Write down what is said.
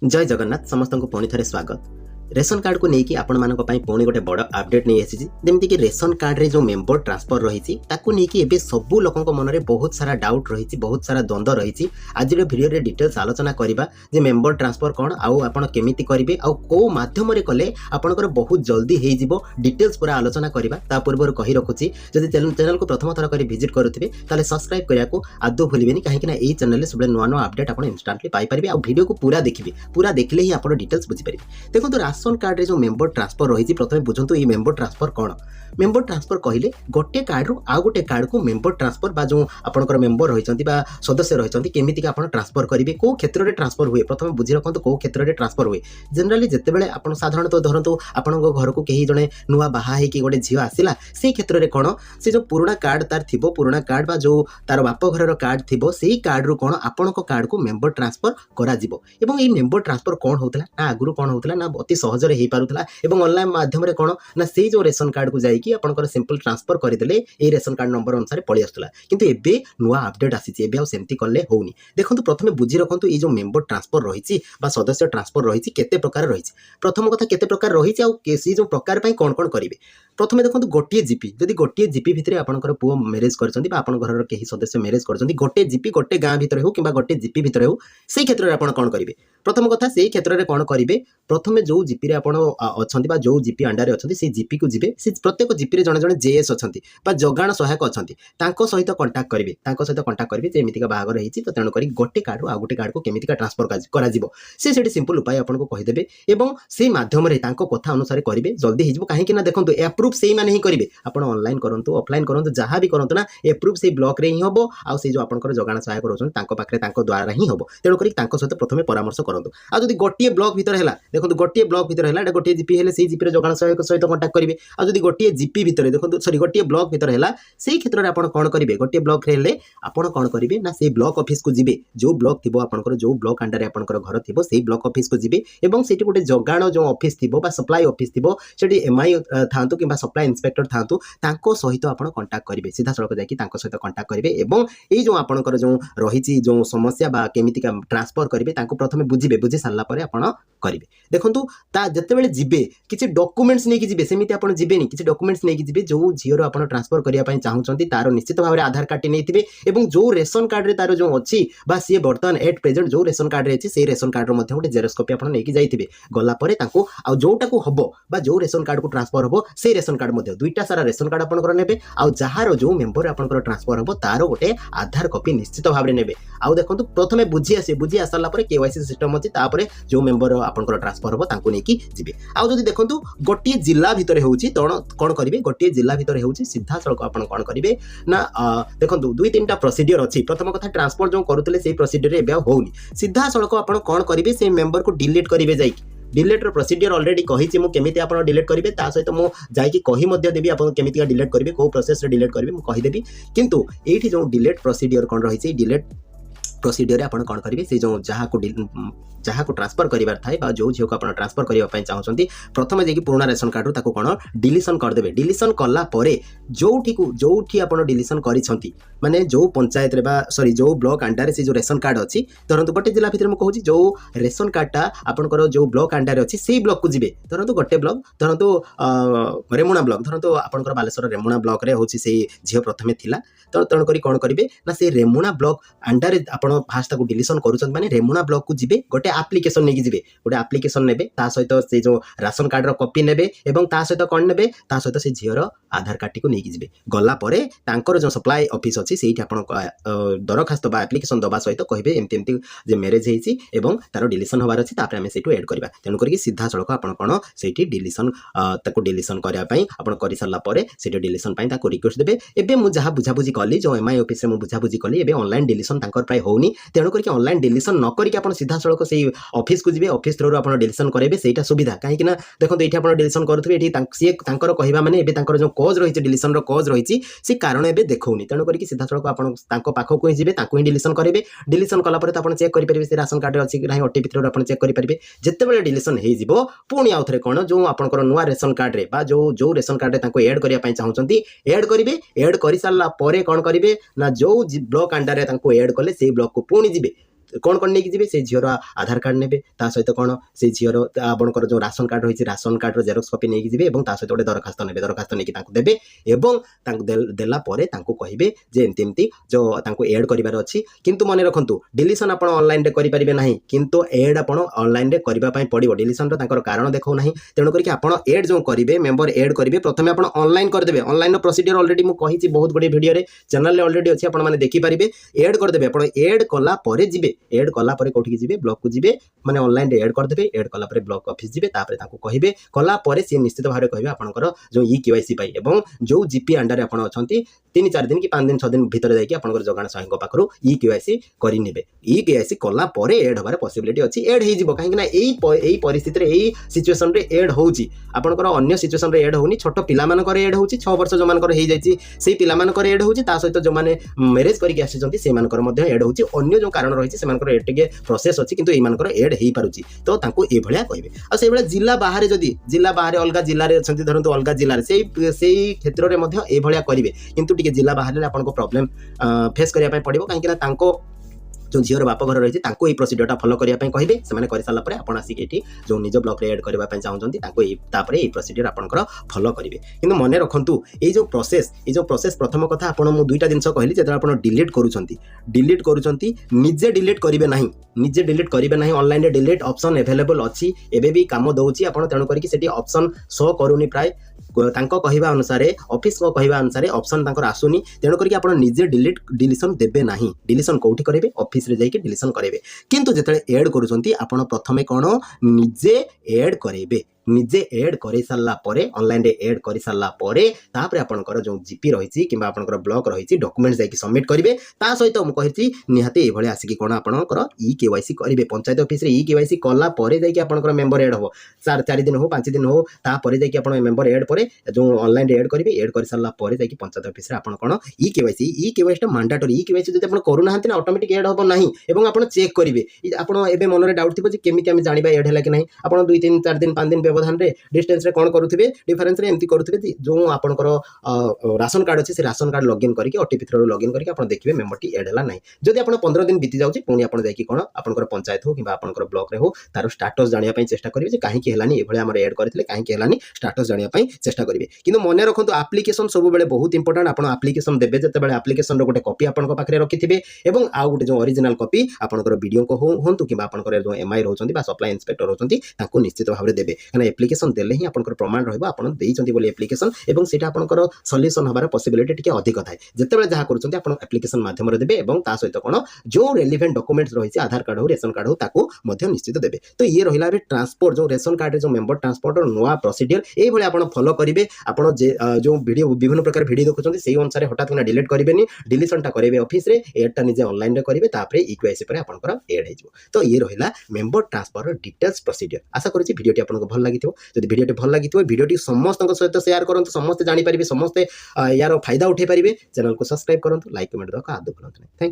जय जगन्नाथ समस्त को पुणी थे स्वागत। रेशन कार्ड को लेकिन आपण मान पुणी गोटे बड़ अपडेट नहीं आसी जमीन कि रेशन कार्ड रे जो मेंबर ट्रांसफर रही नहीं सबू लोकों मन में बहुत सारा डाउट रही बहुत सारा द्वंद्व रही। आज भिडियो रे डिटेल्स आलोचना करवा जे मेंबर ट्रांसफर कौन आउ केमिति करेंगे आउ को माध्यम कले आपंकर बहुत जल्दी हो डिटेल्स पूरा आलोचना करवा पूर्व कही रखुच्छी जब चैनल को प्रथम थर कर विजिट करुवे ताले सब्सक्राइब करने को आदौ भूलें कहीं चैनल सब नुआ नुआ अपडेट आप इंस्टांटली पाइपर आ वीडियो को पूरा देखिए पूरा देखले ही आप डिटेल्स बुझीपारे। देखो राशन कार्ड रे जो मेंबर ट्रांसफर रही प्रथम बुझंतु ये मेंबर ट्रांसफर कौन। मेंबर ट्रांसफर कहले गोटे कार्ड रु आउ गोटे कार्ड को मेंबर ट्रांसफर बा जो आपनकर मेंबर रही सदस्य रही केमिति आप ट्रांसफर करेंगे कौ क्षेत्र में ट्रांसफर हुए प्रथम बुझी रखु कौ क्षेत्र में ट्रांसफर हुए। जनरली जितेबाला आप साधारणतः धरतु आपण घर को कहीं जड़े नुआ बाहा होगी गोटे झील आसला से क्षेत्र में कौन से जो पुराणा कार्ड तार थी पुराणा कार्ड बा जो तार बाप घर कार्ड थी से कार्ड रु कौन आपण कार्ड को मेंबर ट्रांसफर करा एवं ये मेंबर ट्रांसफर कौन होता ना आगुरी कौन होता ना अति सहज हो पारुला ऑनलाइन माध्यम कौन ना से जो रेशन कार्ड को जाकि आपंकर सिंपल ट्रांसफर करदे ये रेशन कार्ड नंबर अनुसार पलि आसला किंतु एबे नुआ अपडेट आसी सेमती कले होनी। देखो प्रथम बुझी रखु ये जो मेंबर ट्रांसफर रही सदस्य ट्रांसफर रही केते प्रकार रही प्रथम कथा केते प्रकार रही जो प्रकार कौन कौन करेंगे। प्रथम देखो गोटे जीपी जदि गोटे जीपी भितर आपंकर पुओ मेरेज कर घर कहीं सदस्य मेरेज कर गोटे जीपी गोटे गाँ भितर हो कि गोटे जीपी भितर हो से क्षेत्र में आप कौन करेंगे। प्रथम कथा से क्षेत्र में कौन करेंगे प्रथम जो जीपी रे आपण अच्छा जो जीपी अंडार अच्छे से जीपी को जी से प्रत्येक जीपी रे जड़े जड़े जेएस अच्छा जगाण सहायक अच्छा सहित कंटाक्ट करेंगे सहित कंटाक्ट करेंगे जेमिका बाहागर होती तो तेणुक गोटे कार्ड आउ गोटे कार्ड को केमिका ट्रांसफर कर सिंपल उपाय आपको कहीदेवे और से मध्यम कथा अनुसार करेंगे जल्दी हो कहीं देखो एप्रुव से ही करेंगे आप ऑनलाइन करूँ ऑफलाइन करूँ जहाँ भी करूँ ना एप्रुव से ब्लॉक रे ही हम आउ से जो आपंकर जगाण सहायक रोचे द्वारा ही हम तेणुक सहित प्रथम परामर्श करूँ। आज गोटे ब्लॉक भितर है देखो गोटे ब्लॉक भितर है गोटे जीपी है से जीपी जगाण सहायक सहित कंटाक्ट करेंगे आज गोटे जीपी भितर देखो सॉरी गोटे ब्लॉक भितर है से क्षेत्र में आप कौन करेंगे गोटे ब्लॉक रे आप कौन करेंगे ना से ब्लॉक ऑफिस को जी जो ब्लॉक थी आपंकर जो ब्लॉक अंडर आपंकर घर थी से ब्लॉक ऑफिस को जी और से गोटे जगाण जो ऑफिस थी सप्लाई ऑफिस थी एमआई था कि सप्लाई इंस्पेक्टर था सहित आप कंटाक्ट करेंगे सीधा सड़क जाकि सहित कंटाक्ट करेंगे और ये जो आपंकर जो रही जो समस्या केमितिका ट्रांसफर करेंगे प्रथम बुझे बुझी सारा आप करेंगे। देखो जितेबाला जीवे किसी डॉक्यूमेंट्स नहीं जीवे सेमती आप जीवेनि किसी डॉक्यूमेंट्स नहीं जीवे जो झीर आप ट्रांसफर करने चाहते तार निश्चित भाव में आधार कार्ड नहीं थे जो रेशन कार्ड रे तार जो अच्छी सी बर्तमान एट प्रेजेंट जो रेशन कार्ड रे से रेशन कार्ड गोटे जेरक्स कॉपी आप नहीं जाइए गलापर जोटा को हम जो रेशन कार्ड को ट्रांसफर हम से रेशन कार्ड दुईटा सारा रेशन कार्ड आपंकर ने जार जो मेंबर आपंकर ट्रांसफर हम तार गोटे आधार कॉपी निश्चित भाव में ने आउ देखो प्रथम बुझी आसाला केवाईसी सिस्टम अच्छी जो मेंबर आपंकर ट्रांसफर हम तांको नेकी जिबे। आउ जदि देखो गोटे जिला भितर होउची कौन करेंगे गोटे जिला भितर होउची सीधा सड़क आप कौन करेंगे ना देखो दुई तीन टा प्रोसीडियर अच्छी प्रथम कथा ट्रांसफर जो करुले से प्रोसीडियर एबे होउनी सीधा सड़क आप कौन करेंगे से मेंबर को डिलीट करेंगे जाइए डिलीट प्रोसीडियर ऑलरेडी कही मुझे आप डिलीट करेंगे सहित मुझे कही देवी आप केमितिका डिलीट करेंगे कौ प्रोसेस डिलीट करेंगे मुझे कहीदेवी किंतु ये जो डिलीट प्रोसीडियर कौन रही डिलीट प्रोसीडियर आप कौन करेंगे से जो जहाँ को ट्रांसफर करार थाए जो झील को आप ट्रांसफर करने चाहते प्रथम जाकि पुराना रेशन कार्ड रू कौन डिलीशन करदे डिलीशन कलापर जो आप डिलीशन करी माने जो पंचायत सॉरी जो ब्लॉक अंडर से जो रेशन कार्ड अच्छी धरतु गोटे जिला भितर मुझे जो रेशन कार्डटा आपंकर जो ब्लॉक अंडर अच्छी से ब्लॉक को जी धरतु गोटे ब्लॉक धरतु रेमुणा ब्लॉक धरतु आपंकर बालेश्वर रेमुणा ब्लॉक रे होची से झील प्रथमे थिला तेणुक कौन करेंगे ना से रेमुणा ब्लॉक अंडर आप फास्ट डिलीशन करुँच माने रेमुणा ब्लॉक को जी गोटे आप्लिकेसन नहीं जीवे गोटे आप्लिकेसन ने सहित से जो राशन कार्ड कॉपी ने सहित कौन ने सहित से झीर आधार कार्ड टी नहीं जी गलापर जो सप्लाई ऑफिस अच्छी से दरखास्त आप्लिकेसन दबा सहित कहे एमती मेरेज हो तार डिलीशन हबार अच्छी आम से एड करवा तेणुक सीधा सड़क आप कौन से डिलीशन डिलीशन करने कर सारापर से डिलीशन रिक्वेस्ट देते एवं मुझे जहाँ बुझाबुझी कली जो एमआई ऑफिस में बुझाबुझी कली एवं ऑनलाइन डिलीशन प्राय होनी तेणुक ऑनलाइन डिलीशन न करके सीधा सड़क से ऑफिस को जी ऑफिस थ्रू आप डिलीशन करेंगे से सुविधा कहीं देखो ये आप डिलीशन करुवे सी कहवा मैंने जो कज रही डिलीशन कज रही सी कारण एवं देखनी तेणुक सीधा सड़क आप पाखक ही जी ही डिलीशन करेंगे डिलीशन कलापर तो आप चेक करेंगे से राशन कार्ड अच्छी ना ओटीपी थ्रू आप चेक करेंगे जितेबाला डिलीशन हो पुणी आउ थे कौन जो आपंकर नुआ रेशन कार्ड रे जो रेशन कार्ड रे एड करने चाहते एड करेंगे एड कर सारापर कौन करेंगे ना जो ब्लॉक अंडर एड कले से ब्लॉक को पुणी जी कौन कौन नहीं जीवे से झीर आधार कार्ड ने सहित कौन से झीर आपंकर जो राशन कार्ड रही राशन कार्ड जेरोक्स कॉपी नहीं जीवे सहित गोटे दरखास्त ने दरखास्त नहीं देवे देलापर कहे जे एमती जो एड करार अच्छी किंतु मन रखु डिलीशन आप ऑनलाइन करेंगे ना किंतु एड आप ऑनलाइन करने पड़ो डिलीशन कारण देखो ना तेणुक आप एड जो करेंगे मेंबर एड करेंगे प्रथम आप ऑनलाइन करदे ऑनलाइन प्रोसीजर ऑलरेडी मुझे बहुत गुड़े वीडियो चैनल ऑलरेडी अच्छी आपने देखिपारे एड करदे आप एड कलापर जी एड कलापर कौटी जी ब्लॉक को जी मैंने ऑनलाइन एड करदे एड कलापर ब्लॉक ऑफिस जी कहे कलापर सी निश्चित भाव कहे आपंकर जो केवाईसी जो जीपी अंडर आप अच्छा 3-4 दिन कि 5 दिन 6 दिन भीतर जाकर जगाण सहायक पाखु केवाईसी करेंगे केवाईसी कलापर एड हबार पॉसिबिलिटी अच्छी एड हो कहीं परिस्थिति यही सिचुएसन रे एड होउची आपनकर अन्य सिचुएसन रे एड होनी छोट पिला मानकर एड होउची 6 वर्ष जो मानकर हे जाईची सेही पिला मानकर एड होउची ता सहित जो माने मैरिज करिक आसीचंती से मानकर मध्ये एड होउची अन्य जो कारण रहिची से मानकर एड टिके प्रोसेस अछि किंतु ए मानकर एड हेई पारुची तो तांको ए भलिया कहबे आ से बेला जिल्ला बाहर जदी जिल्ला बाहर अलगा जिल्ला रे अछंती धरंतु अलगा जिल्ला रे सेही क्षेत्र रे मध्ये ए भलिया करिवे किंतु टिके जिल्ला बाहर रे आपनको प्रॉब्लम फेस करिया पय पड़िबो काहे कि तांको जो झीर बाप घर रही है प्रोसीजरटा फॉलो करने कहे से कर सारापर आप आसिक जो निज ब्लॉक रे एड करने चाहते ये प्रोसीजर आपंकर फॉलो करेंगे कि मन रखु ये जो प्रोसेस प्रथम कथा आप दुईटा जिन कहली जो आप डिलीट करुँच निजे डिलीट करेंगे ना निजे डिलीट करेंगे ना ऑनलाइन डिलीट ऑप्शन अवेलेबल अच्छी एवं भी कम दौर आप तेणुक ऑप्शन शो करूनी प्राय कहवा अनुसार ऑफिस को कहवा अनुसार ऑप्शन आसुनी तेणुक आप निजे डिलीशन देवे ना डिलीशन कौटी करेंगे ऑफिस रे जाइए डिलीशन करेंगे किंतु जिते एड करुँच आप प्रथमे कौन निजे एड करेंगे निजे एड कर सारा ऑनलाइन एड कर सारा आपंकर जो जीपी रही कि ब्लॉक रही डॉक्यूमेंट जाकि सबमिट करेंगे सहित मुझे निहाती ये आसिक कौन आपंकर ई केवाईसी करेंगे पंचायत ऑफिस ई केवाईसी कलापर जाकर मेंबर एड हो 4 दिन हो 5 दिन हो तापर जाकि मेंबर एड पर जो ऑनलाइन एड करेंगे एड कर सारा जाकि पंचायत ऑफिस आप कौन e KYC mandatory e KYC जब करूना ऑटोमेटिक एड हम ना और आप चेक करेंगे आप मन में डाउट थी केमी आम जाना एड है कि नहीं आप 2-3-4 दिन 5 दिन व्यवधान रे डिस्टेंस रे कौन करुथिबे डिफरेंस रे एमती करुथिबे जो आपनकर राशन कार्ड अछि से राशन कार्ड लॉगिन करके ओटीपी थ्रू लॉगिन करके आपण देखिबे मेंबरटी एड हला नै जदि आपण 15 दिन बीती जाउछि पुनी आपण जाई कि कोन आपनकर पंचायत हो किबा आपनकर ब्लॉक रे हो तार स्टेटस जानिया पई चेष्टा करिवे जे काहे कि हलानी एभळे हमर एड करथिले काहे कि हलानी स्टेटस जानिया पई चेष्टा करिवे किंतु मने रखंतु एप्लीकेशन सब बेले बहुत इंपोर्टेंट आपण एप्लीकेशन देबे जते बेले एप्लीकेशन रो गोटे कॉपी आपनकर पाखरे रखिथिबे एवं आ गोटे जो ओरिजिनल कॉपी आपनकर वीडियो को होंतु किबा आपनकर जो एमआई रहउछंती बा सप्लाई इंस्पेक्टर रहउछंती ताको निश्चित भाबरे देबे काना एप्लीकेशन देले ही आपनकर प्रमाण रहबो आपण देइचंती बोली एप्लीकेशन एवं सेटा आपनकर सॉल्यूशन हबार पॉसिबिलिटी टिके अधिक थाए जतेबेले जहा करूचंती आपण एप्लीकेशन माध्यम रे देबे एवं ता सहित कोन जो रेलेवेंट डॉक्यूमेंट्स रहिछि आधार कार्ड हो रेशन कार्ड हो ताको मध्ये निश्चित देबे तो ये रहिला बे ट्रांसपोर्ट जो रेशन कार्ड रे जो मेंबर ट्रांसपोर्ट और नोआ प्रोसीजर एई भली आपण फॉलो करिवे आपण जो वीडियो विभिन्न प्रकार वीडियो देखुचंती सेही अनुसार हठात किना डिलीट करिवेनी डिलीशनटा करिवे ऑफिस रे एडटा निजे ऑनलाइन रे करिवे तापरे इक्वाईसी पर आपनकर एड हेजो तो ये रहिला मेंबर ट्रांसफर डिटेल्स प्रोसीजर आशा करछि वीडियोटी आपनको भल लागिथिबो जदि वीडियोटी भल लागिथिबो वीडियोटी समस्त सहित शेयर करंतु समस्त जानि परिबे समस्त यार फायदा उठे परिबे चैनल को सब्सक्राइब करंतु लाइक कमेंट दका आदो करंतु थैंक